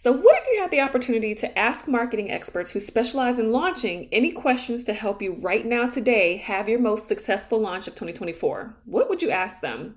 So, what if you had the opportunity to ask marketing experts who specialize in launching any questions to help you right now today have your most successful launch of 2024? What would you ask them?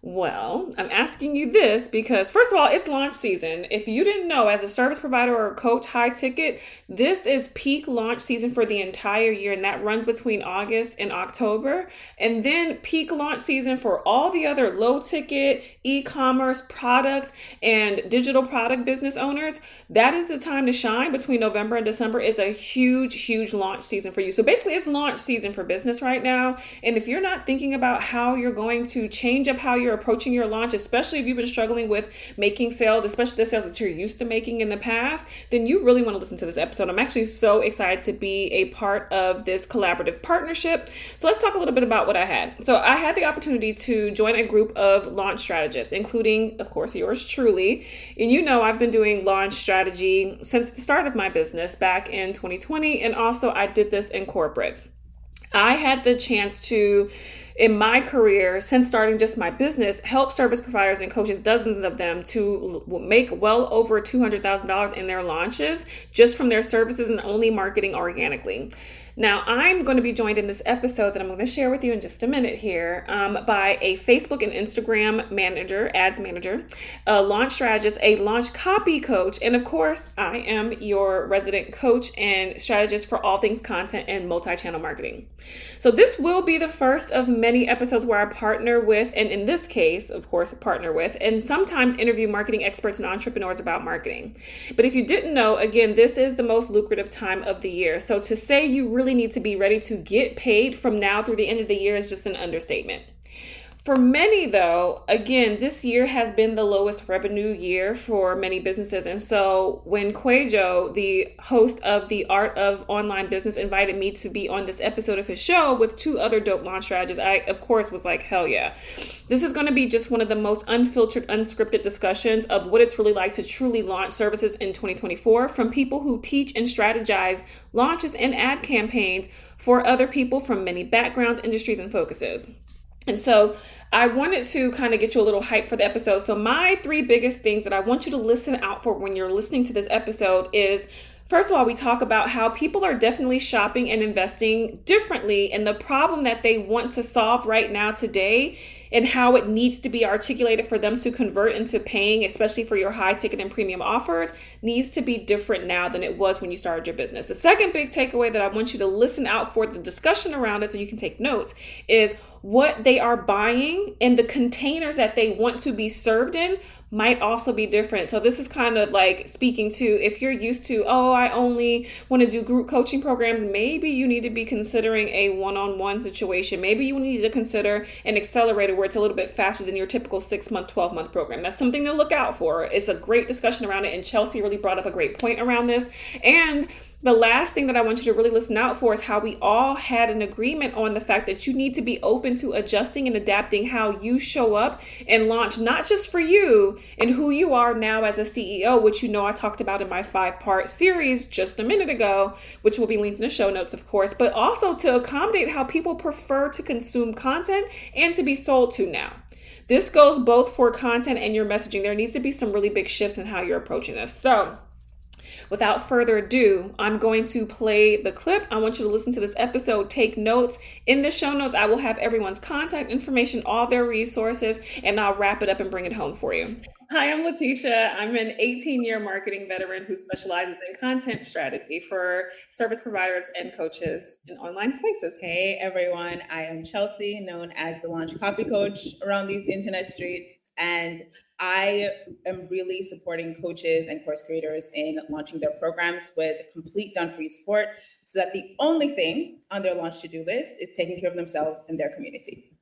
Well, I'm asking you this because, first of all, it's launch season. If you didn't know, as a service provider or a coach, high ticket, this is peak launch season for the entire year, and that runs between August and October. And then peak launch season for all the other low ticket, e commerce, product, and digital product business owners. That is the time to shine between November and December, is a huge, huge launch season for you. So basically, it's launch season for business right now. And if you're not thinking about how you're going to change up how you're approaching your launch, especially if you've been struggling with making sales, especially the sales that you're used to making in the past, then you really want to listen to this episode. I'm actually so excited to be a part of this collaborative partnership. So let's talk a little bit about what I had. So I had the opportunity to join a group of launch strategists, including, of course, yours truly. And you know, I've been doing launch strategy since the start of my business back in 2020. And also I did this in corporate. I had the chance to, in my career, since starting just my business, help service providers and coaches, dozens of them, to make well over $200,000 in their launches just from their services and only marketing organically. Now, I'm going to be joined in this episode that I'm going to share with you in just a minute here by a Facebook and Instagram manager, ads manager, a launch strategist, a launch copy coach, and of course, I am your resident coach and strategist for all things content and multi-channel marketing. So this will be the first of many episodes where I partner with, and in this case, of course, partner with, and sometimes interview marketing experts and entrepreneurs about marketing. But if you didn't know, again, this is the most lucrative time of the year. So to say you really need to be ready to get paid from now through the end of the year is just an understatement. For many, though, again, this year has been the lowest revenue year for many businesses. And so when Kwadwo, the host of The Art of Online Business, invited me to be on this episode of his show with two other dope launch strategists, I, of course, was like, hell yeah. This is going to be just one of the most unfiltered, unscripted discussions of what it's really like to truly launch services in 2024 from people who teach and strategize launches and ad campaigns for other people from many backgrounds, industries, and focuses. And so I wanted to kind of get you a little hype for the episode. So my three biggest things that I want you to listen out for when you're listening to this episode is, first of all, we talk about how people are definitely shopping and investing differently, and the problem that they want to solve right now today, and how it needs to be articulated for them to convert into paying, especially for your high ticket and premium offers, needs to be different now than it was when you started your business. The second big takeaway that I want you to listen out for, the discussion around it so you can take notes, is what they are buying and the containers that they want to be served in might also be different. So this is kind of like speaking to, if you're used to, oh, I only want to do group coaching programs, maybe you need to be considering a one-on-one situation. Maybe you need to consider an accelerator where it's a little bit faster than your typical 6-month, 12-month program. That's something to look out for. It's a great discussion around it. And Chelsea really brought up a great point around this. And the last thing that I want you to really listen out for is how we all had an agreement on the fact that you need to be open to adjusting and adapting how you show up and launch, not just for you and who you are now as a CEO, which you know I talked about in my 5-part series just a minute ago, which will be linked in the show notes, of course, but also to accommodate how people prefer to consume content and to be sold to now. This goes both for content and your messaging. There needs to be some really big shifts in how you're approaching this. So without further ado, I'm going to play the clip. I want you to listen to this episode, take notes. In the show notes, I will have everyone's contact information, all their resources, and I'll wrap it up and bring it home for you. Hi, I'm Latesha. I'm an 18-year marketing veteran who specializes in content strategy for service providers and coaches in online spaces. Hey everyone, I am Chelsea, known as the launch copy coach around these internet streets, and I am really supporting coaches and course creators in launching their programs with complete done-for-you support, so that the only thing on their launch to-do list is taking care of themselves and their community.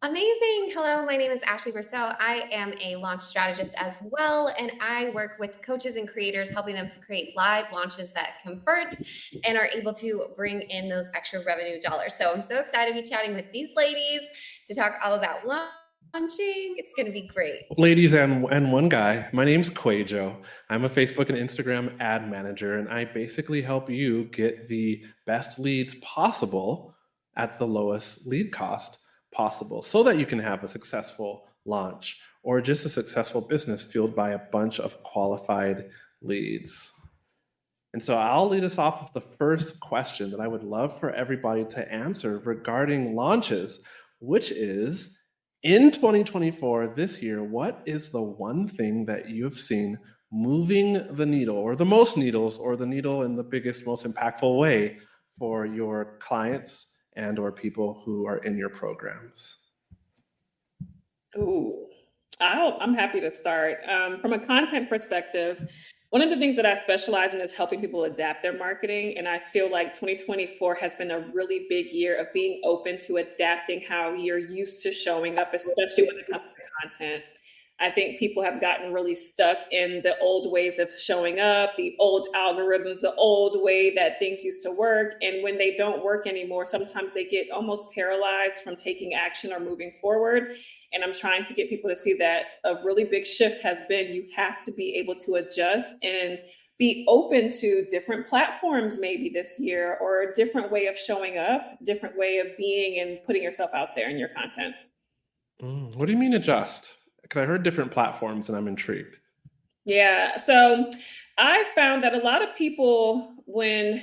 Amazing. Hello, my name is Ashley Brasso. I am a launch strategist as well, and I work with coaches and creators, helping them to create live launches that convert and are able to bring in those extra revenue dollars. So I'm so excited to be chatting with these ladies to talk all about launching. It's going to be great. Ladies and one guy, my name's Kwadwo. I'm a Facebook and Instagram ad manager, and I basically help you get the best leads possible at the lowest lead cost possible so that you can have a successful launch or just a successful business fueled by a bunch of qualified leads? And so I'll lead us off with the first question that I would love for everybody to answer regarding launches, which is, in 2024, this year, what is the one thing that you've seen moving the needle, or the most needles, or the needle in the biggest, most impactful way for your clients and or people who are in your programs? Ooh, I'm happy to start. From a content perspective, one of the things that I specialize in is helping people adapt their marketing. And I feel like 2024 has been a really big year of being open to adapting how you're used to showing up, especially when it comes to content. I think people have gotten really stuck in the old ways of showing up, the old algorithms, the old way that things used to work. And when they don't work anymore, sometimes they get almost paralyzed from taking action or moving forward. And I'm trying to get people to see that a really big shift has been you have to be able to adjust and be open to different platforms maybe this year, or a different way of showing up, different way of being and putting yourself out there in your content. What do you mean adjust? Because I heard different platforms and I'm intrigued. Yeah. So I found that a lot of people, when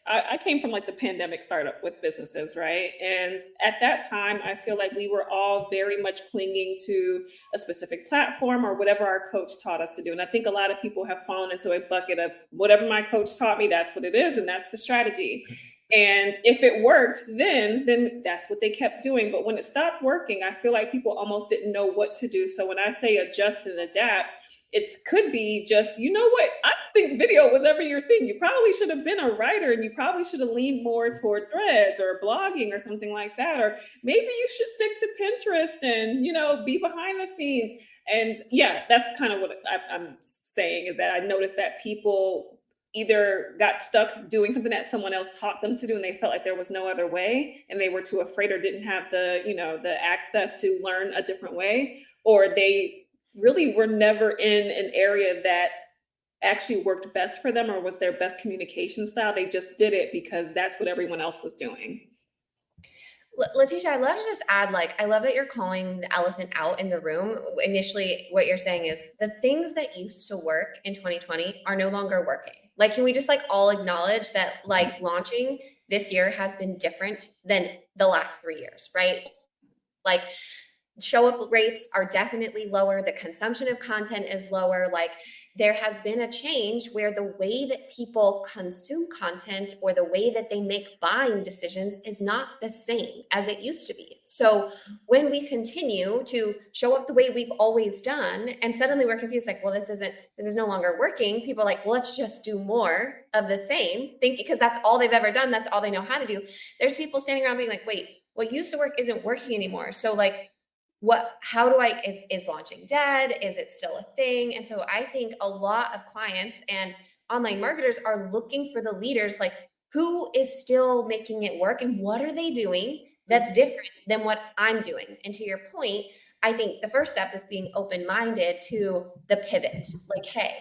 I came from like the pandemic startup with businesses, right? And at that time, I feel like we were all very much clinging to a specific platform or whatever our coach taught us to do. And I think a lot of people have fallen into a bucket of whatever my coach taught me, that's what it is. And that's the strategy. And if it worked, then that's what they kept doing. But when it stopped working, I feel like people almost didn't know what to do. So when I say adjust and adapt, it could be just, you know what, I don't think video was ever your thing. You probably should have been a writer, and you probably should have leaned more toward threads or blogging or something like that. Or maybe you should stick to Pinterest and, be behind the scenes. And yeah, that's kind of what I'm saying, is that I noticed that people either got stuck doing something that someone else taught them to do and they felt like there was no other way, and they were too afraid or didn't have the access to learn a different way, or they really were never in an area that actually worked best for them or was their best communication style. They just did it because that's what everyone else was doing. Latesha, I'd love to just add, I love that you're calling the elephant out in the room. Initially, what you're saying is the things that used to work in 2020 are no longer working. Can we just all acknowledge that launching this year has been different than the last 3 years, right? Show up rates are definitely lower. The consumption of content is lower. There has been a change where the way that people consume content or the way that they make buying decisions is not the same as it used to be. So when we continue to show up the way we've always done, and suddenly we're confused, this is no longer working. People are well, let's just do more of the same thing because that's all they've ever done. That's all they know how to do. There's people standing around being wait, what used to work isn't working anymore. So is launching dead? Is it still a thing? And so I think a lot of clients and online marketers are looking for the leaders, who is still making it work and what are they doing that's different than what I'm doing? And to your point, I think the first step is being open-minded to the pivot. Hey,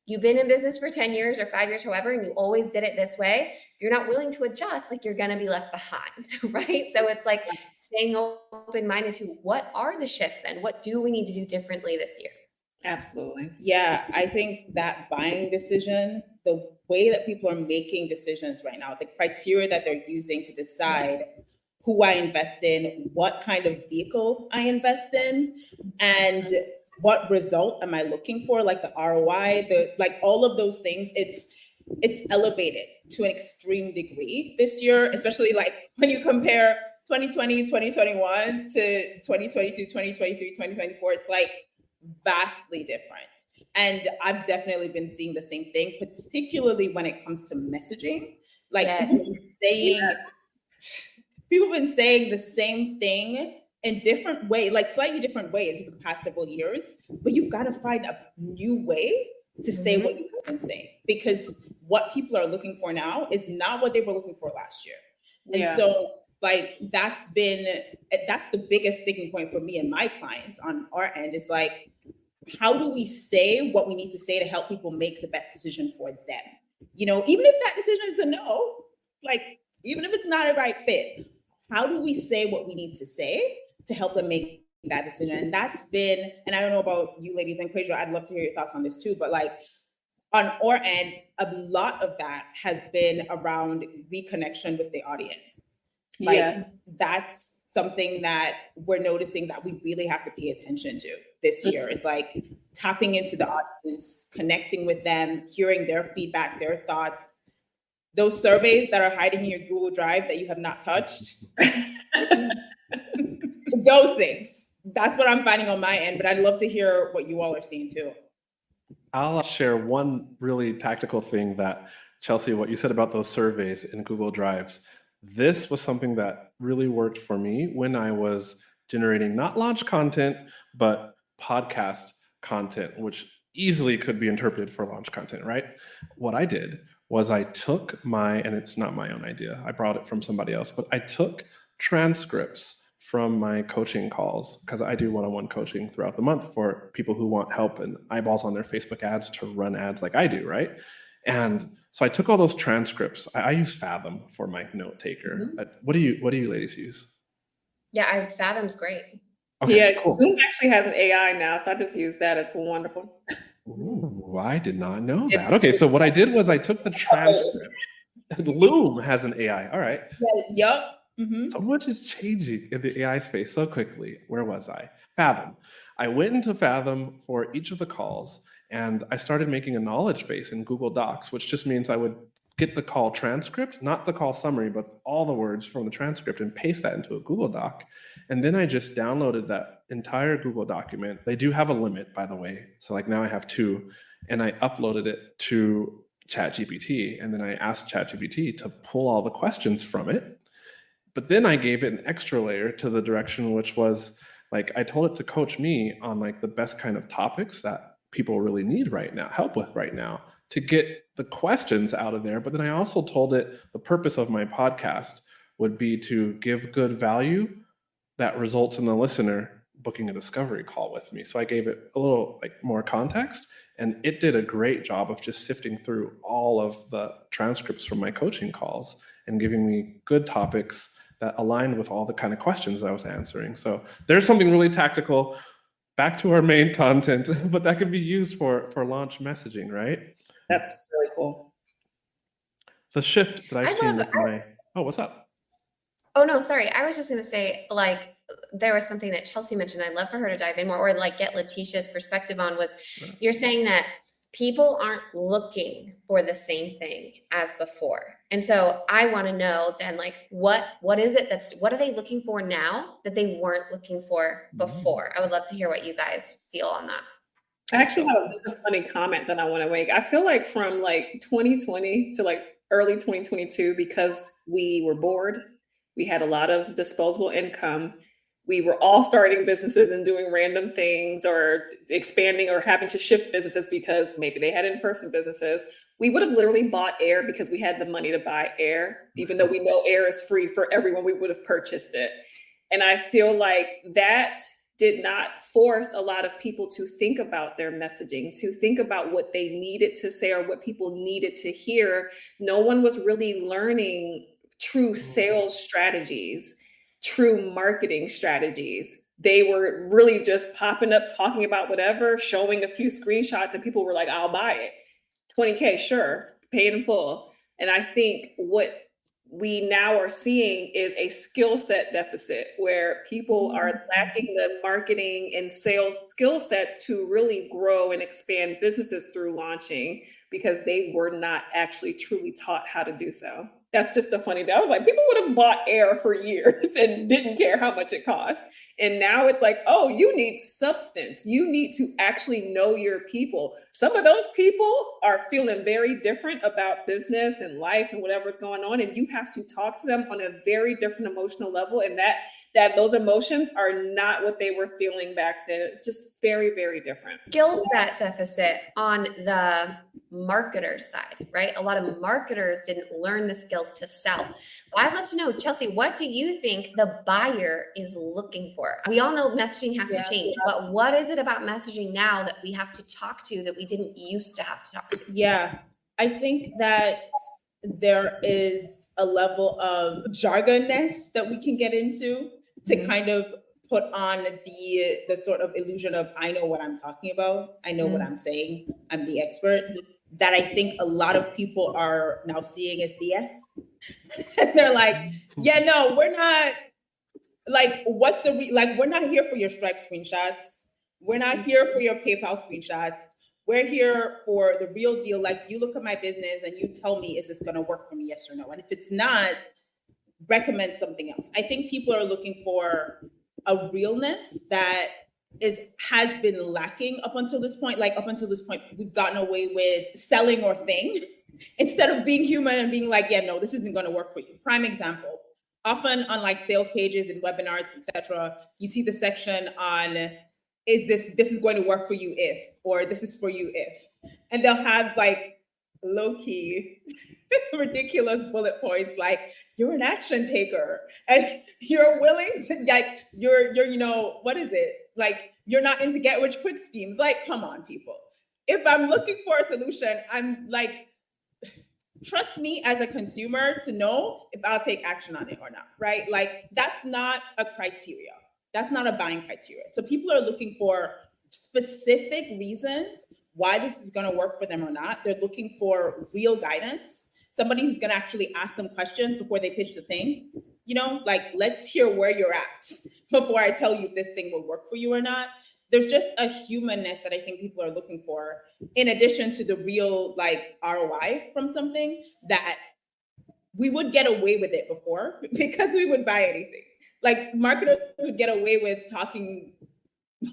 you've been in business for 10 years or 5 years, however, and you always did it this way. If you're not willing to adjust, you're going to be left behind, right? So it's staying open-minded to what are the shifts then? What do we need to do differently this year? Absolutely. Yeah, I think that buying decision, the way that people are making decisions right now, the criteria that they're using to decide who I invest in, what kind of vehicle I invest in, and what result am I looking for, the ROI, all of those things, it's elevated to an extreme degree this year, especially when you compare 2020, 2021 to 2022, 2023, 2024, it's vastly different. And I've definitely been seeing the same thing, particularly when it comes to messaging. Yes. People have been saying the same thing in different ways, slightly different ways for the past several years, but you've got to find a new way to say what you have been saying, because what people are looking for now is not what they were looking for last year. And so that's the biggest sticking point for me and my clients on our end is how do we say what we need to say to help people make the best decision for them? Even if that decision is a no, even if it's not a right fit, how do we say what we need to say to help them make that decision. And that's been, and I don't know about you ladies and Kwadwo, I'd love to hear your thoughts on this too, but like on our end, a lot of that has been around reconnection with the audience. Like that's something that we're noticing that we really have to pay attention to this year. Is like tapping into the audience, connecting with them, hearing their feedback, their thoughts. Those surveys that are hiding in your Google Drive that you have not touched. Those things. That's what I'm finding on my end, but I'd love to hear what you all are seeing too. I'll share one really tactical thing that, Chelsea, what you said about those surveys in Google Drives. This was something that really worked for me when I was generating not launch content, but podcast content, which easily could be interpreted for launch content, right? What I did was I took and it's not my own idea, I brought it from somebody else, but I took transcripts from my coaching calls, because I do one-on-one coaching throughout the month for people who want help and eyeballs on their Facebook ads to run ads like I do, right? And so I took all those transcripts. I use Fathom for my note taker. What do you ladies use? Yeah, Fathom's great. Okay, cool. Loom actually has an AI now, so I just use that. It's wonderful. Ooh, I did not know that. Okay, so what I did was I took the transcript. Loom has an AI. All right. Yep. So much is changing in the AI space so quickly. Where was I? Fathom. I went into Fathom for each of the calls, and I started making a knowledge base in Google Docs, which just means I would get the call transcript, not the call summary, but all the words from the transcript, and paste that into a Google Doc. And then I just downloaded that entire Google document. They do have a limit, by the way. So like now I have 2, and I uploaded it to ChatGPT, and then I asked ChatGPT to pull all the questions from it. But then I gave it an extra layer to the direction, which was like, I told it to coach me on like the best kind of topics that people really need right now, help with right now, to get the questions out of there. But then I also told it the purpose of my podcast would be to give good value that results in the listener booking a discovery call with me. So I gave it a little like more context, and it did a great job of just sifting through all of the transcripts from my coaching calls and giving me good topics that aligned with all the kind of questions I was answering. So there's something really tactical, back to our main content, but that can be used for launch messaging, right? That's really cool. The shift that I've seen with what's up? Oh, no, sorry. I was just going to say, like, there was something that Chelsea mentioned. I'd love for her to dive in more, or like get Latesha's perspective on, was you're saying that people aren't looking for the same thing as before. And so I want to know then, like, what is it what are they looking for now that they weren't looking for before? I would love to hear what you guys feel on that. I actually have just a funny comment that I want to make. I feel like from like 2020 to like early 2022, because we were bored, we had a lot of disposable income, we were all starting businesses and doing random things or expanding or having to shift businesses because maybe they had in-person businesses. We would have literally bought air because we had the money to buy air, even though we know air is free for everyone, we would have purchased it. And I feel like that did not force a lot of people to think about their messaging, to think about what they needed to say or what people needed to hear. No one was really learning true sales strategies, true marketing strategies. They were really just popping up, talking about whatever, showing a few screenshots, and people were like, I'll buy it. 20K, sure, pay it in full. And I think what we now are seeing is a skill set deficit where people are lacking the marketing and sales skill sets to really grow and expand businesses through launching, because they were not actually truly taught how to do so. That's just a funny thing. I was like, people would have bought air for years and didn't care how much it cost. And now it's like, oh, you need substance. You need to actually know your people. Some of those people are feeling very different about business and life and whatever's going on. And you have to talk to them on a very different emotional level. And that those emotions are not what they were feeling back then. It's just very, very different. Skill set deficit on the marketer side, right? A lot of marketers didn't learn the skills to sell. Well, I'd love to know, Chelsea, what do you think the buyer is looking for? We all know messaging has to change, but what is it about messaging now that we have to talk to that we didn't used to have to talk to? Yeah, I think that there is a level of jargonness that we can get into to kind of put on the sort of illusion of I know what I'm talking about, I know what I'm saying, I'm the expert, that I think a lot of people are now seeing as BS. And they're like, yeah, no, we're not, like, what's the we're not here for your Stripe screenshots, we're not here for your PayPal screenshots, we're here for the real deal. Like, you look at my business and you tell me, is this going to work for me, yes or no? And if it's not, recommend something else. I think people are looking for a realness that has been lacking up until this point. Like, up until this point, we've gotten away with selling or thing instead of being human and being like, yeah, no, this isn't going to work for you. Prime example, often on like sales pages and webinars, etc., you see the section on, is this is going to work for you if, or this is for you if, and they'll have like low-key ridiculous bullet points like, you're an action taker and you're willing to, like, you're you know, what is it, like, you're not into get rich quick schemes. Like, come on, people. If I'm looking for a solution, I'm like, trust me as a consumer to know if I'll take action on it or not, right? Like, that's not a criteria. That's not a buying criteria. So people are looking for specific reasons why this is going to work for them or not. They're looking for real guidance, somebody who's going to actually ask them questions before they pitch the thing. You know, like, let's hear where you're at before I tell you if this thing will work for you or not. There's just a humanness that I think people are looking for, in addition to the real, like, ROI from something that we would get away with it before because we would buy anything. Like, marketers would get away with talking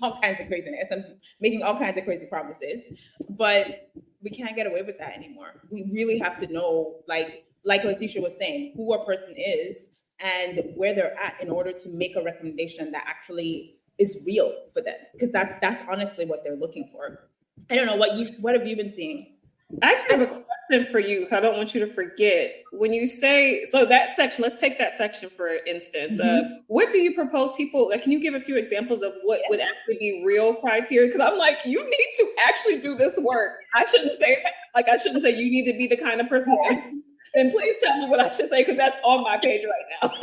all kinds of craziness and making all kinds of crazy promises, but we can't get away with that anymore. We really have to know, like Latesha was saying, who a person is and where they're at in order to make a recommendation that actually is real for them, because that's honestly what they're looking for. I don't know, what have you been seeing? I actually have a question for you, because I don't want you to forget. When you say, so that section, let's take that section for instance. What do you propose people, like, can you give a few examples of what would actually be real criteria? Because I'm like, you need to actually do this work. I shouldn't say that. Like, I shouldn't say you need to be the kind of person. Then please tell me what I should say, because that's on my page right now.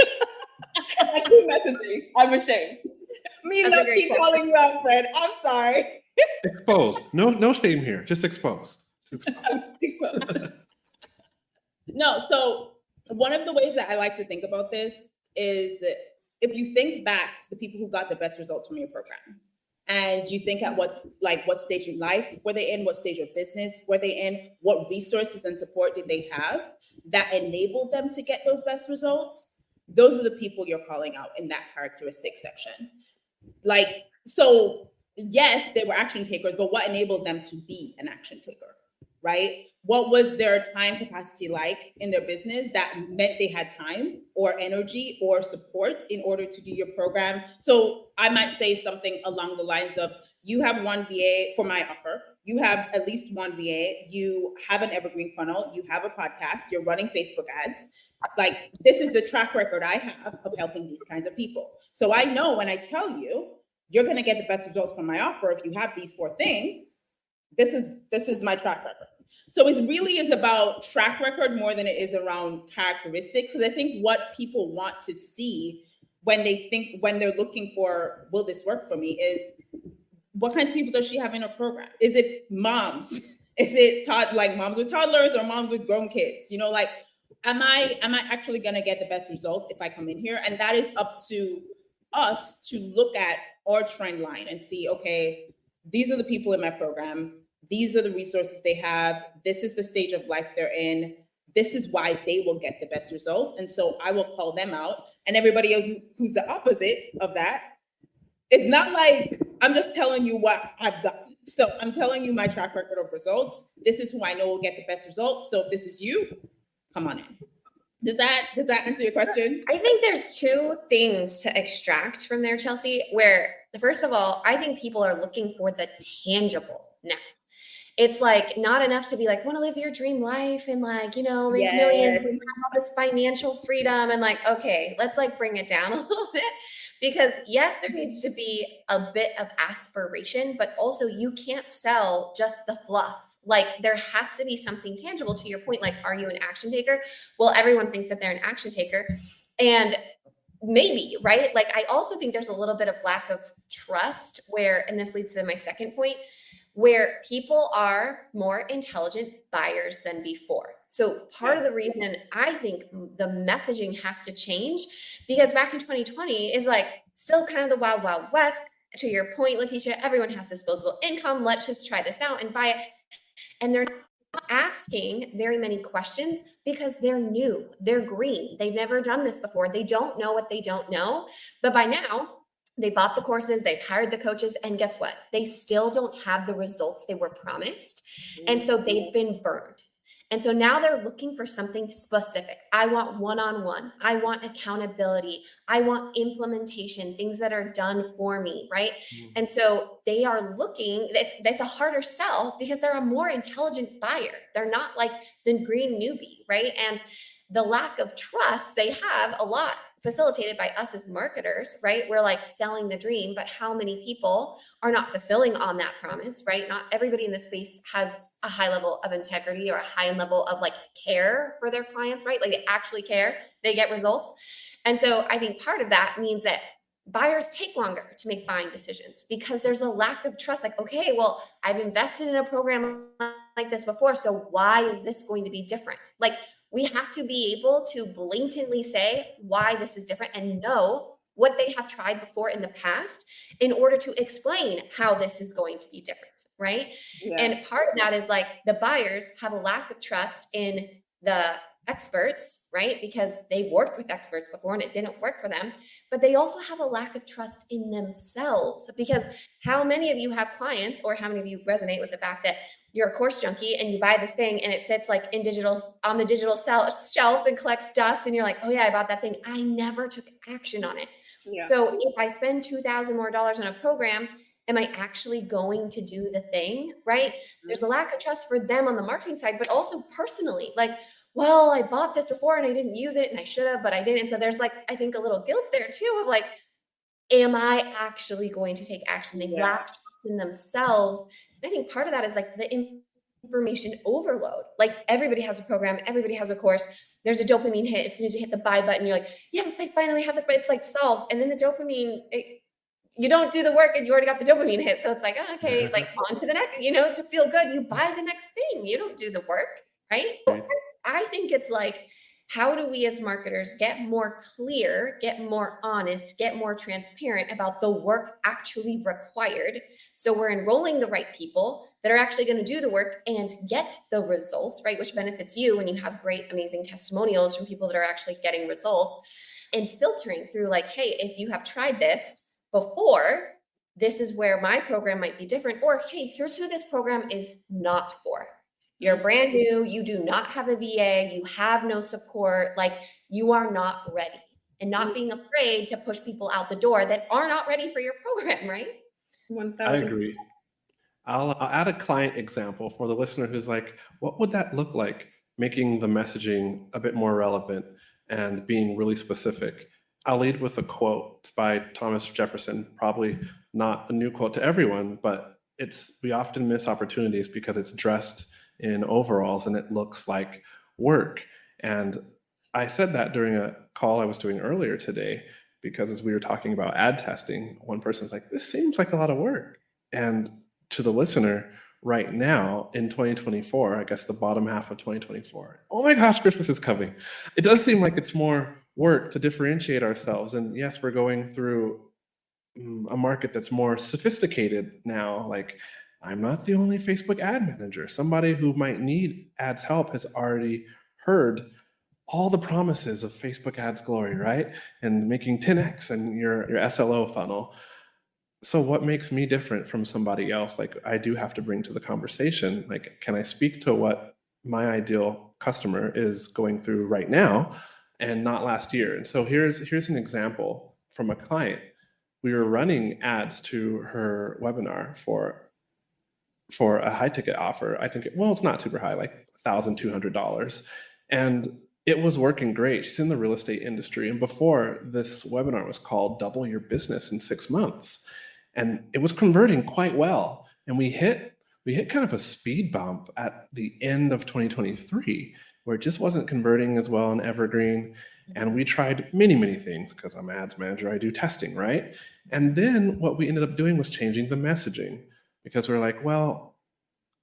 I keep messaging. I'm ashamed. Me keep calling you out, Fred. I'm sorry. Exposed. No shame here. Just exposed. Exposed. No, so one of the ways that I like to think about this is, if you think back to the people who got the best results from your program, and you think at what stage in life were they in, what stage of business were they in, what resources and support did they have that enabled them to get those best results, those are the people you're calling out in that characteristic section. Like, so yes, they were action takers, but what enabled them to be an action taker, right? What was their time capacity like in their business that meant they had time or energy or support in order to do your program? So I might say something along the lines of, you have one VA for my offer, you have at least one VA, you have an evergreen funnel, you have a podcast, you're running Facebook ads. Like, this is the track record I have of helping these kinds of people. So I know when I tell you, you're going to get the best results from my offer if you have these 4 things. This is my track record. So it really is about track record more than it is around characteristics. Because I think what people want to see when they're looking for, will this work for me, is what kinds of people does she have in her program? Is it moms? Is it moms with toddlers or moms with grown kids? You know, like, am I actually going to get the best results if I come in here? And that is up to us to look at our trend line and see, okay, these are the people in my program. These are the resources they have. This is the stage of life they're in. This is why they will get the best results. And so I will call them out. And everybody else who's the opposite of that, it's not like I'm just telling you what I've gotten. So I'm telling you my track record of results. This is who I know will get the best results. So if this is you, come on in. Does that answer your question? I think there's 2 things to extract from there, Chelsea, where, first of all, I think people are looking for the tangible now. It's like not enough to be like, want to live your dream life and, like, you know, make millions and have all this financial freedom, and like, okay, let's like bring it down a little bit, because yes, there needs to be a bit of aspiration, but also you can't sell just the fluff. Like, there has to be something tangible. To your point, like, are you an action taker? Well, everyone thinks that they're an action taker. And maybe, right? Like, I also think there's a little bit of lack of trust where, and this leads to my second point, where people are more intelligent buyers than before. So part of the reason I think the messaging has to change, because back in 2020 is like still kind of the wild, wild west. To your point, Latesha, everyone has disposable income. Let's just try this out and buy it. And they're not asking very many questions because they're new, they're green, they've never done this before, they don't know what they don't know. But by now, they bought the courses, they've hired the coaches, and guess what? They still don't have the results they were promised. And so they've been burned. And so now they're looking for something specific. I want one-on-one. I want accountability. I want implementation, things that are done for me, right? And so they are looking, that's a harder sell because they're a more intelligent buyer. They're not like the green newbie, right? And the lack of trust they have a lot facilitated by us as marketers, right? We're like selling the dream, but how many people are not fulfilling on that promise, right? Not everybody in the space has a high level of integrity or a high level of like care for their clients, right? Like they actually care, they get results. And so I think part of that means that buyers take longer to make buying decisions because there's a lack of trust. Like, okay, well, I've invested in a program like this before, so why is this going to be different? Like, we have to be able to blatantly say why this is different and know what they have tried before in the past in order to explain how this is going to be different, right? Yeah. And part of that is like the buyers have a lack of trust in the experts, right? Because they've worked with experts before and it didn't work for them, but they also have a lack of trust in themselves because how many of you have clients or how many of you resonate with the fact that you're a course junkie and you buy this thing and it sits like in digital on the digital shelf and collects dust and you're like, oh yeah, I bought that thing. I never took action on it. Yeah. So if I spend $2,000 more on a program, am I actually going to do the thing, right? Mm-hmm. There's a lack of trust for them on the marketing side, but also personally, like, well, I bought this before and I didn't use it and I should have, but I didn't. So there's like, I think a little guilt there too of like, am I actually going to take action? They lack trust in themselves. And I think part of that is like the information overload. Like everybody has a program, everybody has a course. There's a dopamine hit. As soon as you hit the buy button, you're like, yes, I finally have it's like solved. And then the dopamine, you don't do the work and you already got the dopamine hit. So it's like, oh, okay, like on to the next, to feel good, you buy the next thing. You don't do the work, right? I think it's like, how do we as marketers get more clear, get more honest, get more transparent about the work actually required? So we're enrolling the right people that are actually going to do the work and get the results, right? Which benefits you when you have great, amazing testimonials from people that are actually getting results, and filtering through like, hey, if you have tried this before, this is where my program might be different. Or, hey, here's who this program is not for. You're brand new, you do not have a VA, you have no support, like you are not ready, and not being afraid to push people out the door that are not ready for your program, right? 1,000. I agree. I'll add a client example for the listener who's like, what would that look like? Making the messaging a bit more relevant and being really specific. I'll lead with a quote. It's by Thomas Jefferson, probably not a new quote to everyone, but we often miss opportunities because it's dressed in overalls and it looks like work. And I said that during a call I was doing earlier today, because as we were talking about ad testing, one person's like, this seems like a lot of work. And to the listener right now in 2024, I guess the bottom half of 2024, oh my gosh, Christmas is coming. It does seem like it's more work to differentiate ourselves. And yes, we're going through a market that's more sophisticated now. Like, I'm not the only Facebook ad manager. Somebody who might need ads help has already heard all the promises of Facebook ads glory, right? And making 10x and your SLO funnel. So what makes me different from somebody else? Like, I do have to bring to the conversation, like, can I speak to what my ideal customer is going through right now and not last year? And so here's an example from a client. We were running ads to her webinar for a high ticket offer. I think, it's not super high, like $1,200. And it was working great. She's in the real estate industry. And before, this webinar was called Double Your Business in 6 months. And it was converting quite well. And we hit kind of a speed bump at the end of 2023, where it just wasn't converting as well in Evergreen. And we tried many, many things because I'm an ads manager, I do testing, right? And then what we ended up doing was changing the messaging because we're like, well,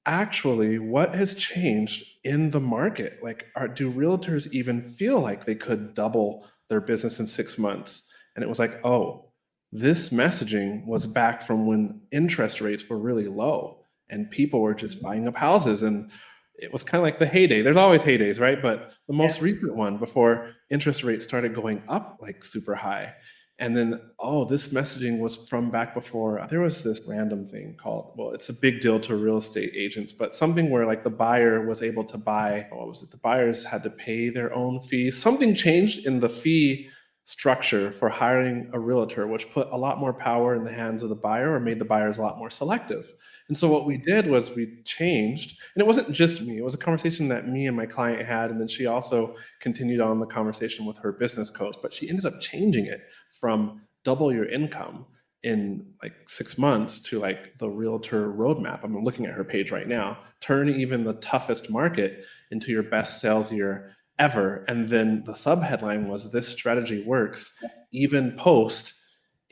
actually, what has changed in the market? Like, do realtors even feel like they could double their business in 6 months? And it was like, oh, this messaging was back from when interest rates were really low and people were just buying up houses. And it was kind of like the heyday. There's always heydays, right? But the most recent one before interest rates started going up like super high. And then, oh, this messaging was from back before. There was this random thing called, well, it's a big deal to real estate agents, but something where like the buyer was able to buy, what was it? The buyers had to pay their own fees. Something changed in the fee structure for hiring a realtor, which put a lot more power in the hands of the buyer or made the buyers a lot more selective. And so what we did was we changed, and it wasn't just me, it was a conversation that me and my client had, and then she also continued on the conversation with her business coach, but she ended up changing it from double your income in like 6 months to like the realtor roadmap. I'm looking at her page right now. Turn even the toughest market into your best sales year ever. And then the subheadline was, this strategy works even post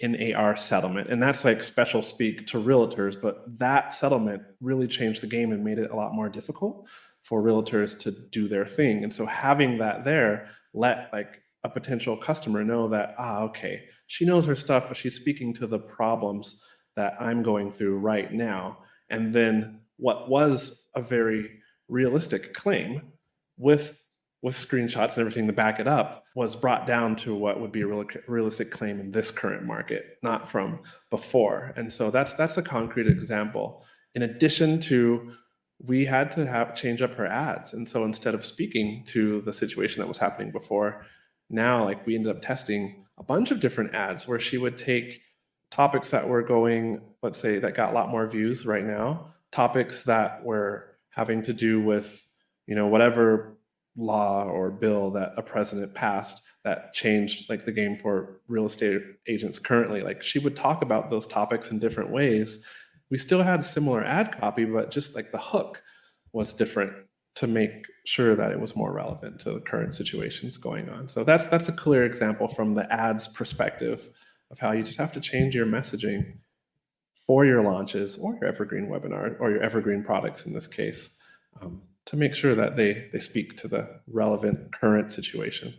an AR settlement. And that's like special speak to realtors, but that settlement really changed the game and made it a lot more difficult for realtors to do their thing. And so having that there let like a potential customer know that, okay, she knows her stuff, but she's speaking to the problems that I'm going through right now. And then what was a very realistic claim with screenshots and everything to back it up was brought down to what would be a realistic claim in this current market, not from before. And so that's a concrete example. In addition to, we had to change up her ads. And so instead of speaking to the situation that was happening before, now like we ended up testing a bunch of different ads where she would take topics that were going, let's say, that got a lot more views right now, topics that were having to do with, whatever law or bill that a president passed that changed like the game for real estate agents currently. Like she would talk about those topics in different ways. We still had similar ad copy, but just like the hook was different to make sure that it was more relevant to the current situations going on. So that's a clear example from the ads perspective of how you just have to change your messaging for your launches or your evergreen webinar or your evergreen products in this case, to make sure that they speak to the relevant current situation.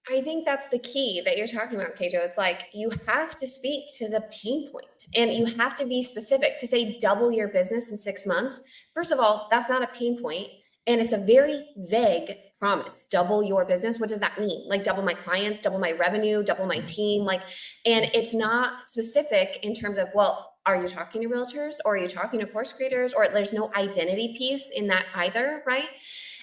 I think that's the key that you're talking about, Kwadwo. It's like you have to speak to the pain point and you have to be specific. To say double your business in 6 months, first of all, that's not a pain point. And it's a very vague promise. Double your business. What does that mean? Like double my clients, double my revenue, double my team. And it's not specific in terms of, well, are you talking to realtors or are you talking to course creators? Or there's no identity piece in that either, right?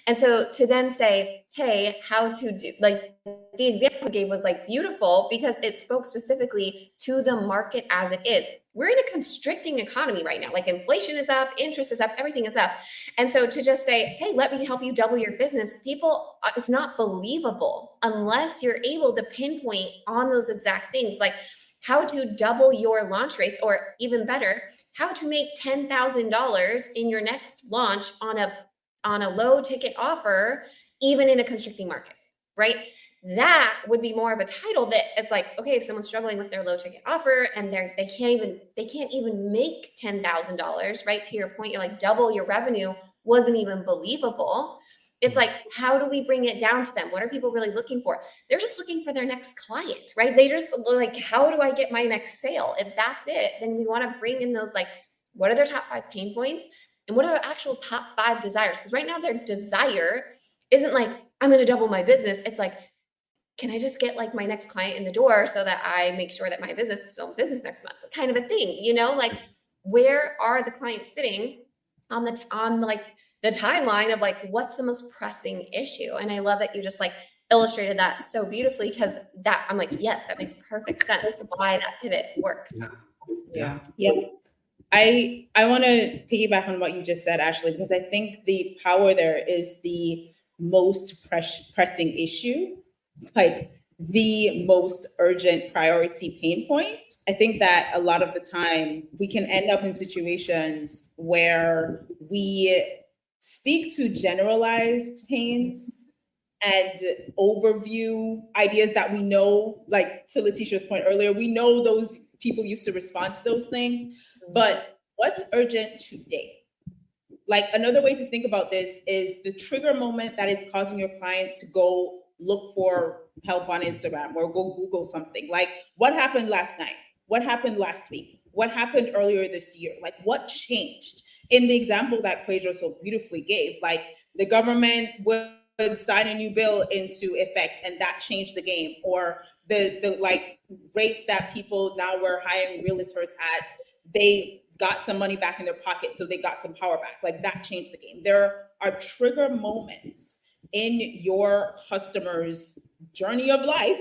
And so to then say, hey, how to do, like the example I gave was like beautiful because it spoke specifically to the market as it is. We're in a constricting economy right now. Like inflation is up, interest is up, everything is up. And so to just say, hey, let me help you double your business, people, it's not believable unless you're able to pinpoint on those exact things, like how to double your launch rates, or even better, how to make $10,000 in your next launch on a low ticket offer, even in a constricting market, right? That would be more of a title that it's like, okay, if someone's struggling with their low ticket offer and they can't even make $10,000, right? To your point, you're like double your revenue wasn't even believable. It's like, how do we bring it down to them? What are people really looking for? They're just looking for their next client, right? They just like, how do I get my next sale? If that's it, then we want to bring in those, like, what are their top 5 pain points? And what are their actual top 5 desires? Because right now their desire isn't like, I'm going to double my business. It's like, can I just get like my next client in the door so that I make sure that my business is still in business next month? Kind of a thing, like where are the clients sitting on the timeline of like, what's the most pressing issue? And I love that you just like illustrated that so beautifully, because that I'm like, yes, that makes perfect sense why that pivot works. Yeah. I want to piggyback on what you just said, Ashley, because I think the power there is the most pressing issue, like the most urgent priority pain point. I think that a lot of the time we can end up in situations where we speak to generalized pains and overview ideas that we know, like to Latesha's point earlier, we know those people used to respond to those things, but what's urgent today? Like another way to think about this is the trigger moment that is causing your client to go look for help on Instagram or go Google something. Like what happened last night? What happened last week? What happened earlier this year? Like what changed? In the example that Kwadwo so beautifully gave, like the government would sign a new bill into effect and that changed the game, or the like rates that people now were hiring realtors at, they got some money back in their pocket, so they got some power back. Like that changed the game. There are trigger moments in your customer's journey of life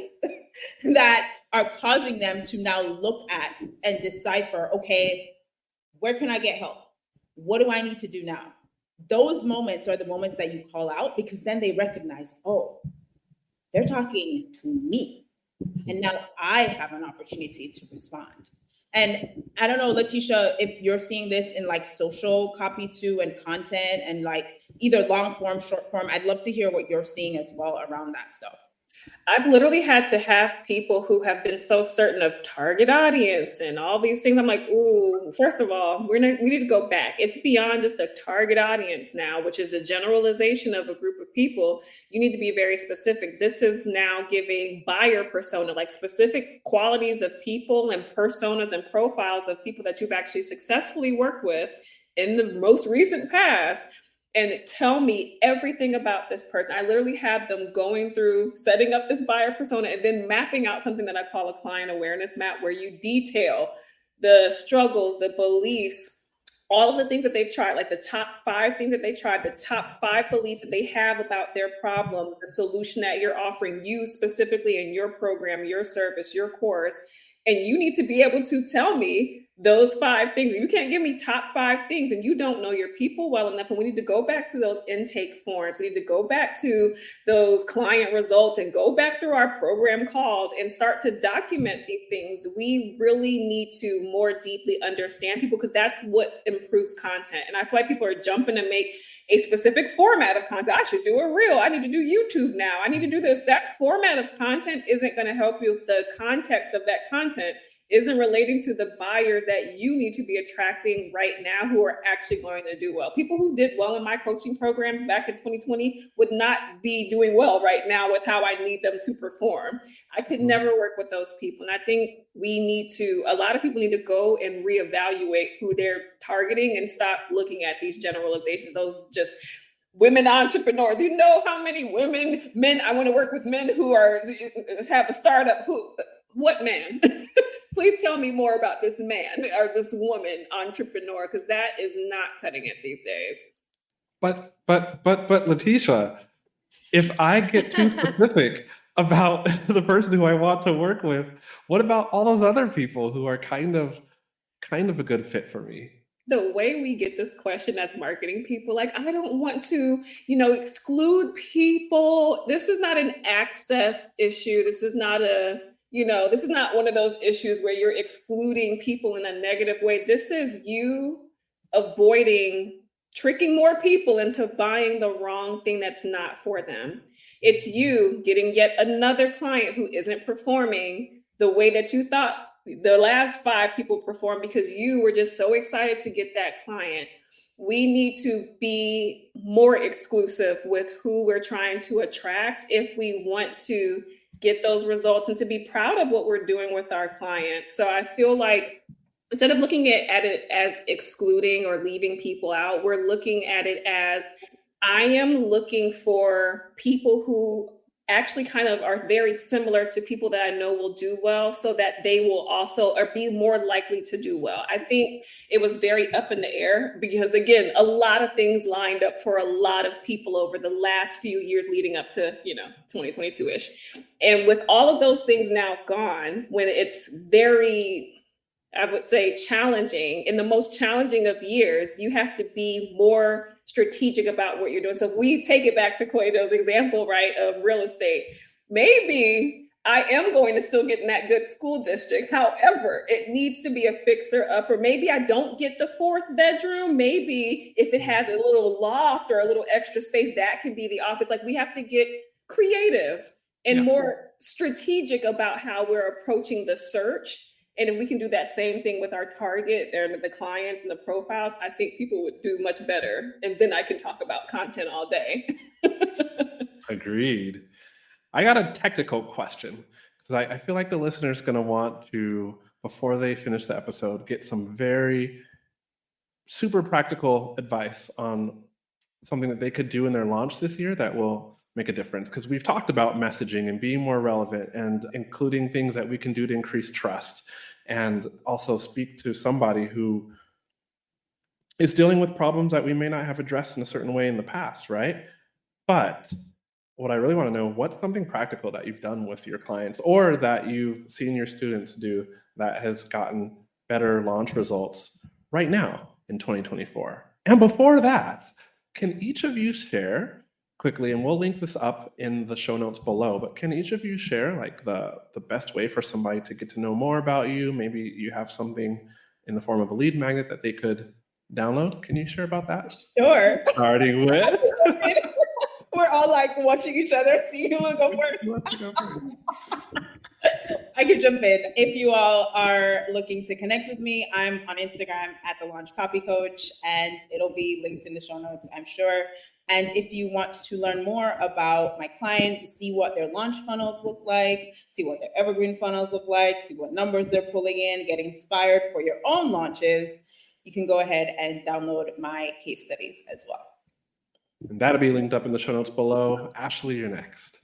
that are causing them to now look at and decipher, okay, where can I get help? What do I need to do now? Those moments are the moments that you call out, because then they recognize, oh, they're talking to me. And now I have an opportunity to respond. And I don't know, Latesha, if you're seeing this in like social copy too and content and like either long form, short form, I'd love to hear what you're seeing as well around that stuff. I've literally had to have people who have been so certain of target audience and all these things. I'm like, ooh, first of all, we need to go back. It's beyond just a target audience now, which is a generalization of a group of people. You need to be very specific. This is now giving buyer persona, like specific qualities of people and personas and profiles of people that you've actually successfully worked with in the most recent past. And tell me everything about this person. I literally have them going through setting up this buyer persona and then mapping out something that I call a client awareness map, where you detail the struggles, the beliefs, all of the things that they've tried, like the top 5 things that they tried, the top 5 beliefs that they have about their problem, the solution that you're offering you specifically in your program, your service, your course. And you need to be able to tell me those 5 things. You can't give me top 5 things and you don't know your people well enough. And we need to go back to those intake forms. We need to go back to those client results and go back through our program calls and start to document these things. We really need to more deeply understand people, because that's what improves content. And I feel like people are jumping to make a specific format of content. I should do a reel. I need to do YouTube now. I need to do this. That format of content isn't going to help you. The context of that content isn't relating to the buyers that you need to be attracting right now, who are actually going to do well. People who did well in my coaching programs back in 2020 would not be doing well right now with how I need them to perform. I could never work with those people. And I think a lot of people need to go and reevaluate who they're targeting and stop looking at these generalizations, those just women entrepreneurs. You know how many men, I want to work with men who have a startup. What man? Please tell me more about this man or this woman entrepreneur, because that is not cutting it these days. But Latesha, if I get too specific about the person who I want to work with, what about all those other people who are kind of a good fit for me? The way we get this question as marketing people, like, I don't want to, exclude people. This is not an access issue. This is not this is not one of those issues where you're excluding people in a negative way. This is you avoiding tricking more people into buying the wrong thing that's not for them. It's you getting yet another client who isn't performing the way that you thought the last 5 people performed, because you were just so excited to get that client. We need to be more exclusive with who we're trying to attract if we want to get those results and to be proud of what we're doing with our clients. So I feel like instead of looking at it as excluding or leaving people out, we're looking at it as, I am looking for people who actually kind of are very similar to people that I know will do well, so that they will also or be more likely to do well. I think it was very up in the air because, again, a lot of things lined up for a lot of people over the last few years leading up to, 2022-ish. And with all of those things now gone, when it's very, I would say, challenging, in the most challenging of years, you have to be more strategic about what you're doing. So if we take it back to Kwadwo's example, right, of real estate, maybe I am going to still get in that good school district. However, it needs to be a fixer upper. Maybe I don't get the 4th bedroom. Maybe if it has a little loft or a little extra space, that can be the office. Like, we have to get creative and more strategic about how we're approaching the search. And if we can do that same thing with our target and the clients and the profiles, I think people would do much better. And then I can talk about content all day. Agreed. I got a technical question because I feel like the listener's going to want to, before they finish the episode, get some very super practical advice on something that they could do in their launch this year that will make a difference. Because we've talked about messaging and being more relevant and including things that we can do to increase trust and also speak to somebody who is dealing with problems that we may not have addressed in a certain way in the past, right? But what I really want to know, what's something practical that you've done with your clients or that you've seen your students do that has gotten better launch results right now in 2024? And before that, can each of you share quickly, and we'll link this up in the show notes below, but can each of you share like the best way for somebody to get to know more about you? Maybe you have something in the form of a lead magnet that they could download. Can you share about that? Sure. Starting with... We're all like watching each other, see who will go first. I can jump in. If you all are looking to connect with me, I'm on Instagram at the Launch Copy Coach, and it'll be linked in the show notes, I'm sure. And if you want to learn more about my clients, see what their launch funnels look like, see what their evergreen funnels look like, see what numbers they're pulling in, get inspired for your own launches, you can go ahead and download my case studies as well. And that'll be linked up in the show notes below. Ashley, you're next.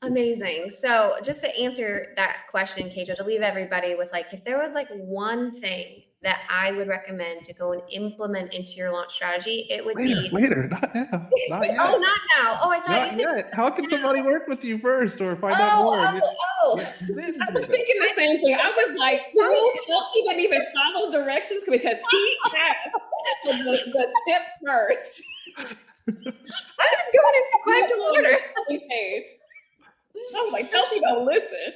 Amazing. So just to answer that question, Keisha, to leave everybody with like, if there was like one thing that I would recommend to go and implement into your launch strategy, it would be later, not now. Not yet. Oh, not now. Oh, I thought Not you said yet. How can somebody work with you first or find out more? I was thinking the same thing. I was like, Chelsea didn't even follow directions because he asked for the tip first. I was going in sequential order. Page. I was like, Chelsea, don't listen.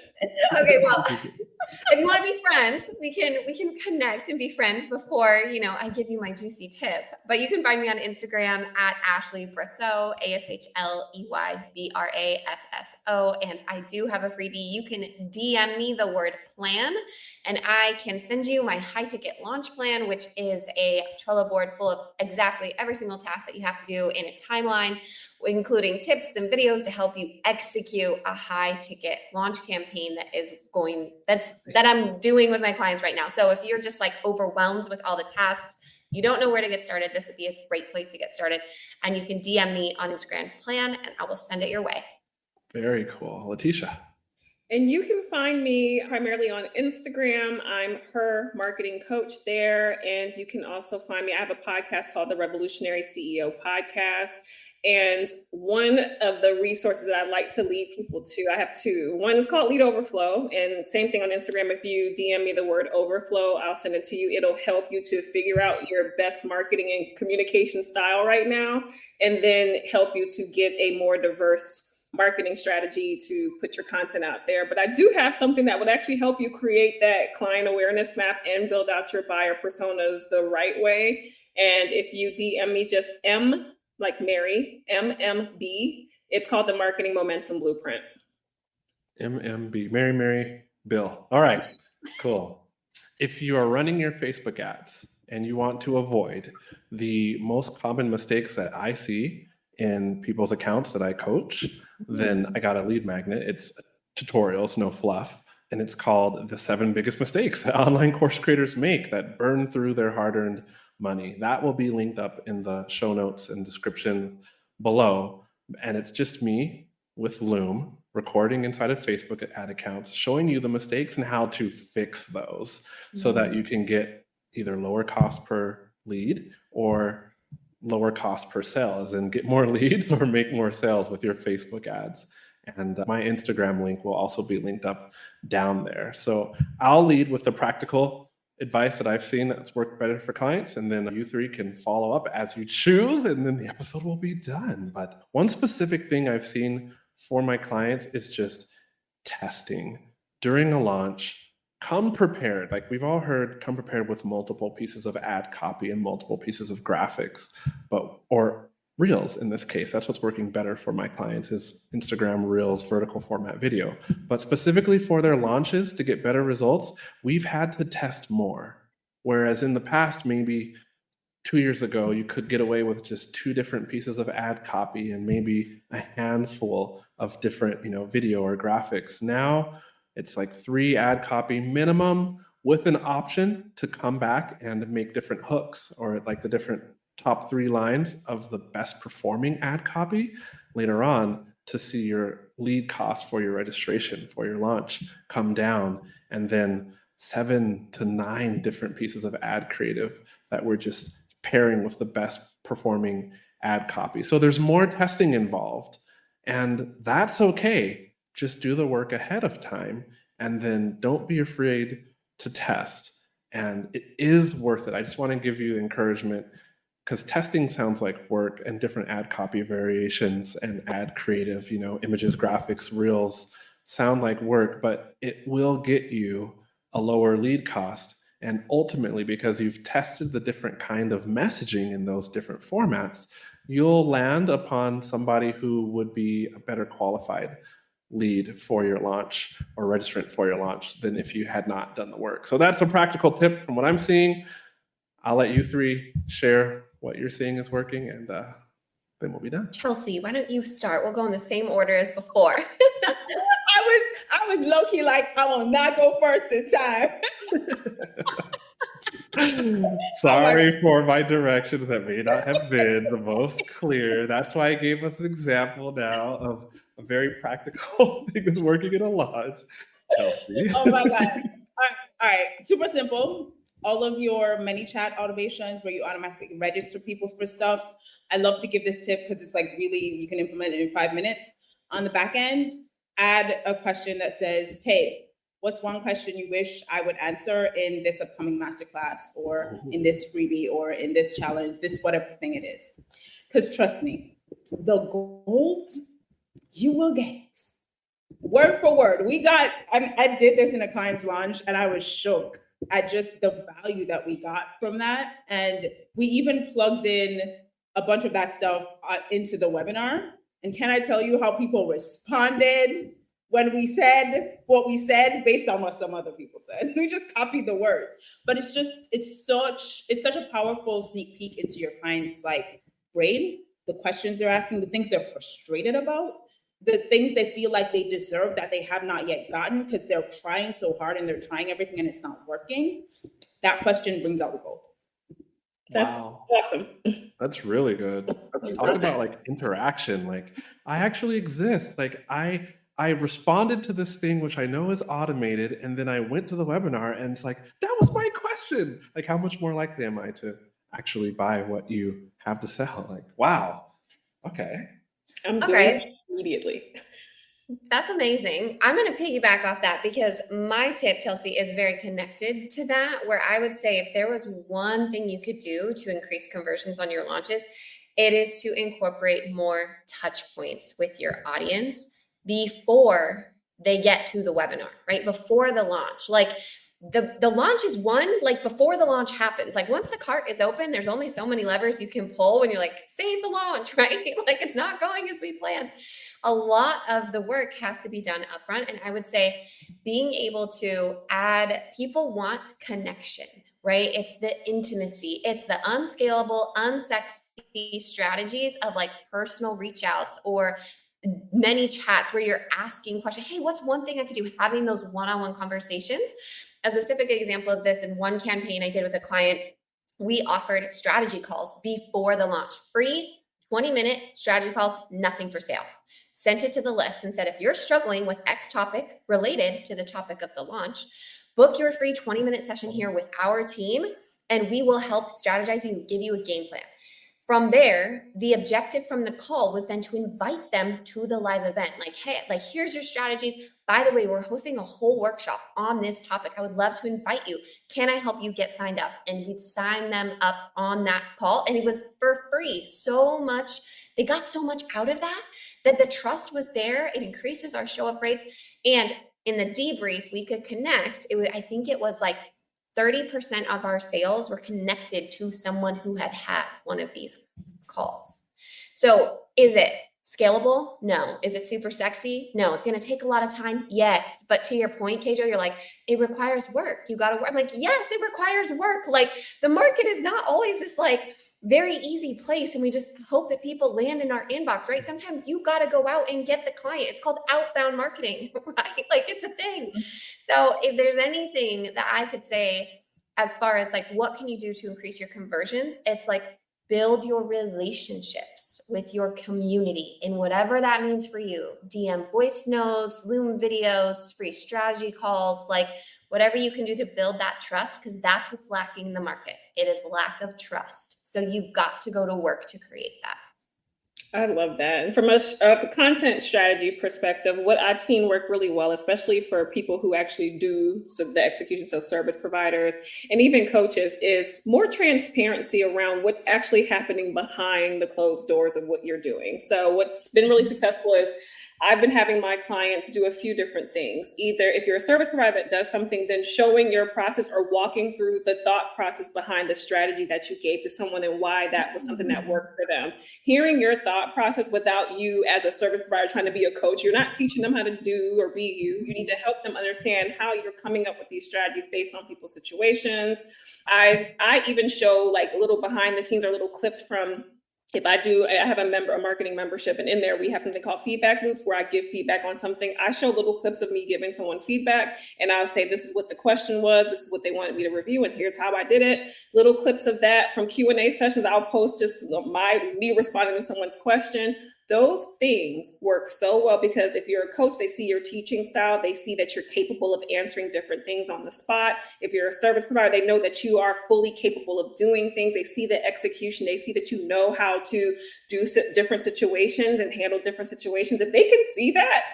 Okay, well, if you want to be friends, we can connect and be friends before, I give you my juicy tip. But you can find me on Instagram at Ashley Brasso, AShleyBrasso. And I do have a freebie. You can DM me the word plan, and I can send you my high ticket launch plan, which is a Trello board full of exactly every single task that you have to do in a timeline, including tips and videos to help you execute a high ticket launch campaign that I'm doing with my clients right now. So if you're just like overwhelmed with all the tasks, you don't know where to get started, this would be a great place to get started. And you can DM me on Instagram plan and I will send it your way. Very cool. Latesha. And you can find me primarily on Instagram. I'm her marketing coach there. And you can also find me. I have a podcast called the Revolutionary CEO Podcast. And one of the resources that I like to lead people to, I have two. One is called Lead Overflow. And same thing on Instagram. If you DM me the word overflow, I'll send it to you. It'll help you to figure out your best marketing and communication style right now, and then help you to get a more diverse marketing strategy to put your content out there. But I do have something that would actually help you create that client awareness map and build out your buyer personas the right way. And if you DM me just M like Mary, MMB, it's called the Marketing Momentum Blueprint. MMB, Mary, Bill. All right, cool. If you are running your Facebook ads and you want to avoid the most common mistakes that I see in people's accounts that I coach, then I got a lead magnet. It's tutorials, no fluff. And it's called The 7 Biggest Mistakes that online course creators make that burn through their hard-earned money. That will be linked up in the show notes and description below. And it's just me with Loom recording inside of Facebook ad accounts, showing you the mistakes and how to fix those so that you can get either lower cost per lead or lower cost per sale, as in get more leads or make more sales with your Facebook ads. And my Instagram link will also be linked up down there. So I'll lead with the practical advice that I've seen that's worked better for clients, and then you three can follow up as you choose, and then the episode will be done. But one specific thing I've seen for my clients is just testing during a launch. Come prepared. Like we've all heard, come prepared with multiple pieces of ad copy and multiple pieces of graphics, or Reels in this case. That's what's working better for my clients is Instagram Reels, vertical format video. But specifically for their launches to get better results, we've had to test more. Whereas in the past, maybe 2 years ago, you could get away with just 2 different pieces of ad copy and maybe a handful of different, video or graphics. Now it's like 3 ad copy minimum with an option to come back and make different hooks or like the different top 3 lines of the best performing ad copy later on to see your lead cost for your registration for your launch come down, and then 7 to 9 different pieces of ad creative that we're just pairing with the best performing ad copy. So there's more testing involved, and that's okay. Just do the work ahead of time, and then don't be afraid to test. And it is worth it. I just want to give you encouragement, because testing sounds like work, and different ad copy variations and ad creative, images, graphics, reels sound like work, but it will get you a lower lead cost. And ultimately, because you've tested the different kind of messaging in those different formats, you'll land upon somebody who would be a better qualified lead for your launch or registrant for your launch than if you had not done the work. So that's a practical tip from what I'm seeing. I'll let you 3 share what you're seeing is working, and then we'll be done. Chelsea, why don't you start? We'll go in the same order as before. I was low-key like, I will not go first this time. Sorry for my directions that may not have been the most clear. That's why I gave us an example now of a very practical thing that's working in a launch. Chelsea. Oh my God. All right. Super simple. All of your ManyChat automations where you automatically register people for stuff. I love to give this tip because it's like really, you can implement it in 5 minutes. On the back end, add a question that says, hey, what's one question you wish I would answer in this upcoming masterclass or in this freebie or in this challenge, this whatever thing it is. Because trust me, the gold you will get. Word for word. I did this in a client's launch and I was shook at just the value that we got from that. And we even plugged in a bunch of that stuff into the webinar. And can I tell you how people responded when we said what we said based on what some other people said? We just copied the words. But it's such a powerful sneak peek into your client's brain, the questions they're asking, the things they're frustrated about, the things they feel like they deserve that they have not yet gotten because they're trying so hard and they're trying everything and it's not working. That question brings out the gold. That's awesome. That's really good. Talk about interaction. I actually exist. I responded to this thing, which I know is automated, and then I went to the webinar and it's like, that was my question. How much more likely am I to actually buy what you have to sell? Wow. Okay. I'm doing it immediately. That's amazing. I'm going to piggyback off that because my tip, Chelsea, is very connected to that, where I would say if there was one thing you could do to increase conversions on your launches, it is to incorporate more touch points with your audience before they get to the webinar, right? Before the launch. The launch is before the launch happens. Once the cart is open, there's only so many levers you can pull when you're save the launch, right? It's not going as we planned. A lot of the work has to be done upfront. And I would say being able to add, people want connection, right? It's the intimacy. It's the unscalable, unsexy strategies of personal reach outs or many chats where you're asking questions. Hey, what's one thing I could do? Having those one-on-one conversations. A specific example of this in one campaign I did with a client, we offered strategy calls before the launch. Free 20-minute strategy calls, nothing for sale. Sent it to the list and said, if you're struggling with X topic related to the topic of the launch, book your free 20-minute session here with our team, and we will help strategize you, give you a game plan. From there, the objective from the call was then to invite them to the live event. Hey, here's your strategies. By the way, we're hosting a whole workshop on this topic. I would love to invite you. Can I help you get signed up? And we'd sign them up on that call. And it was for free. They got so much out of that the trust was there. It increases our show up rates. And in the debrief, we could connect. I think it was 30% of our sales were connected to someone who had one of these calls. So is it scalable? No. Is it super sexy? No. It's going to take a lot of time. Yes. But to your point, Kwadwo, you're like, it requires work. You got to work. I'm like, yes, it requires work. Like the market is not always this like very easy place. And we just hope that people land in our inbox, right? Sometimes you got to go out and get the client. It's called outbound marketing, right? Like it's a thing. So if there's anything that I could say as far as like, what can you do to increase your conversions? It's like, build your relationships with your community in whatever that means for you. DM voice notes, Loom videos, free strategy calls, like whatever you can do to build that trust, because that's what's lacking in the market. It is lack of trust. So you've got to go to work to create that. I love that. And from a content strategy perspective, what I've seen work really well, especially for people who actually do the execution, so service providers and even coaches, is more transparency around what's actually happening behind the closed doors of what you're doing. So what's been really successful is I've been having my clients do a few different things. Either if you're a service provider that does something, then showing your process or walking through the thought process behind the strategy that you gave to someone and why that was something that worked for them. Hearing your thought process without you as a service provider trying to be a coach, you're not teaching them how to do or be you. You need to help them understand how you're coming up with these strategies based on people's situations. I even show like little behind the scenes or little clips from, if I have a marketing membership, and in there we have something called feedback loops where I give feedback on something. I show little clips of me giving someone feedback, and I'll say, this is what the question was, this is what they wanted me to review, and here's how I did it. Little clips of that from Q&A sessions. I'll post just me responding to someone's question. Those things work so well because if you're a coach, they see your teaching style. They see that you're capable of answering different things on the spot. If you're a service provider, they know that you are fully capable of doing things. They see the execution. They see that you know how to do different situations and handle different situations. If they can see that,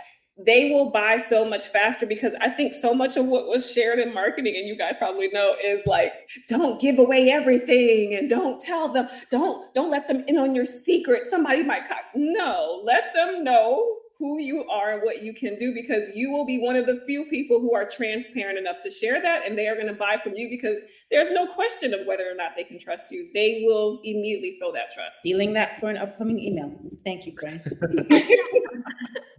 they will buy so much faster, because I think so much of what was shared in marketing, and you guys probably know, is like, don't give away everything and don't tell them, don't let them in on your secret. Somebody might no, let them know who you are and what you can do, because you will be one of the few people who are transparent enough to share that, and they are going to buy from you because there's no question of whether or not they can trust you. They will immediately feel that trust. Stealing that for an upcoming email. Thank you, Fran.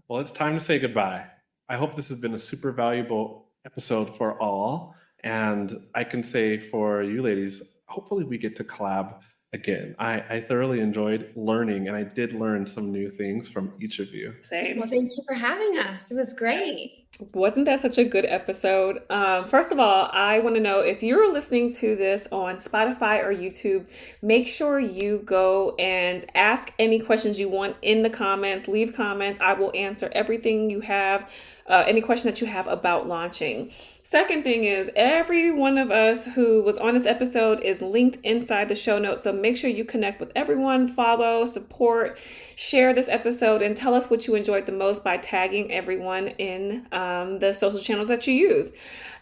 Well, it's time to say goodbye. I hope this has been a super valuable episode for all. And I can say for you ladies, hopefully we get to collab again. I thoroughly enjoyed learning, and I did learn some new things from each of you. Same. Well, thank you for having us. It was great. Wasn't that such a good episode? First of all, I want to know, if you're listening to this on Spotify or YouTube, make sure you go and ask any questions you want in the comments. Leave comments. I will answer everything you have, any question that you have about launching. Second thing is, every one of us who was on this episode is linked inside the show notes. So make sure you connect with everyone, follow, support, share this episode, and tell us what you enjoyed the most by tagging everyone in the social channels that you use.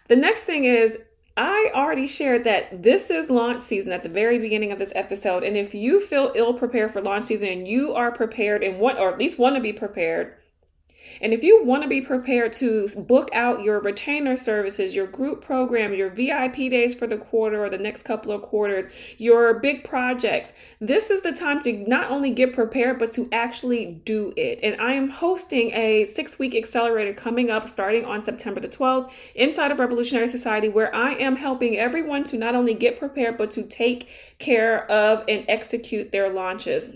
The next thing is, I already shared that this is launch season at the very beginning of this episode. And if you feel ill prepared for launch season and you are prepared and want, or at least want to be prepared, and if you want to be prepared to book out your retainer services, your group program, your VIP days for the quarter or the next couple of quarters, your big projects, this is the time to not only get prepared, but to actually do it. And I am hosting a 6-week accelerator coming up starting on September the 12th inside of Revolutionary Society, where I am helping everyone to not only get prepared, but to take care of and execute their launches.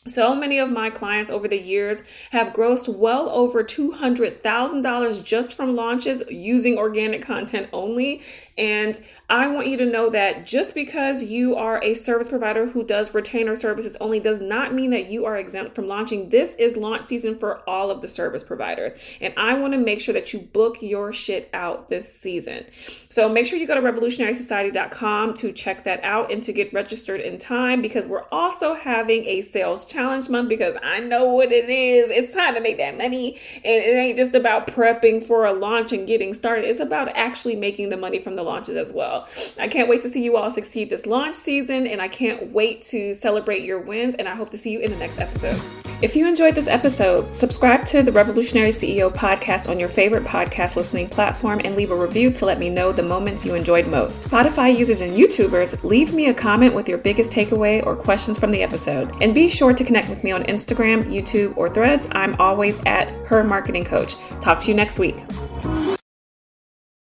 So many of my clients over the years have grossed well over $200,000 just from launches using organic content only. And I want you to know that just because you are a service provider who does retainer services only does not mean that you are exempt from launching. This is launch season for all of the service providers. And I want to make sure that you book your shit out this season. So make sure you go to revolutionarysociety.com to check that out and to get registered in time, because we're also having a sales challenge month, because I know what it is. It's time to make that money. And it ain't just about prepping for a launch and getting started. It's about actually making the money from the launches as well. I can't wait to see you all succeed this launch season, and I can't wait to celebrate your wins, and I hope to see you in the next episode. If you enjoyed this episode, subscribe to the Revolutionary CEO podcast on your favorite podcast listening platform and leave a review to let me know the moments you enjoyed most. Spotify users and YouTubers, leave me a comment with your biggest takeaway or questions from the episode. And be sure to connect with me on Instagram, YouTube, or Threads. I'm always at Her Marketing Coach. Talk to you next week.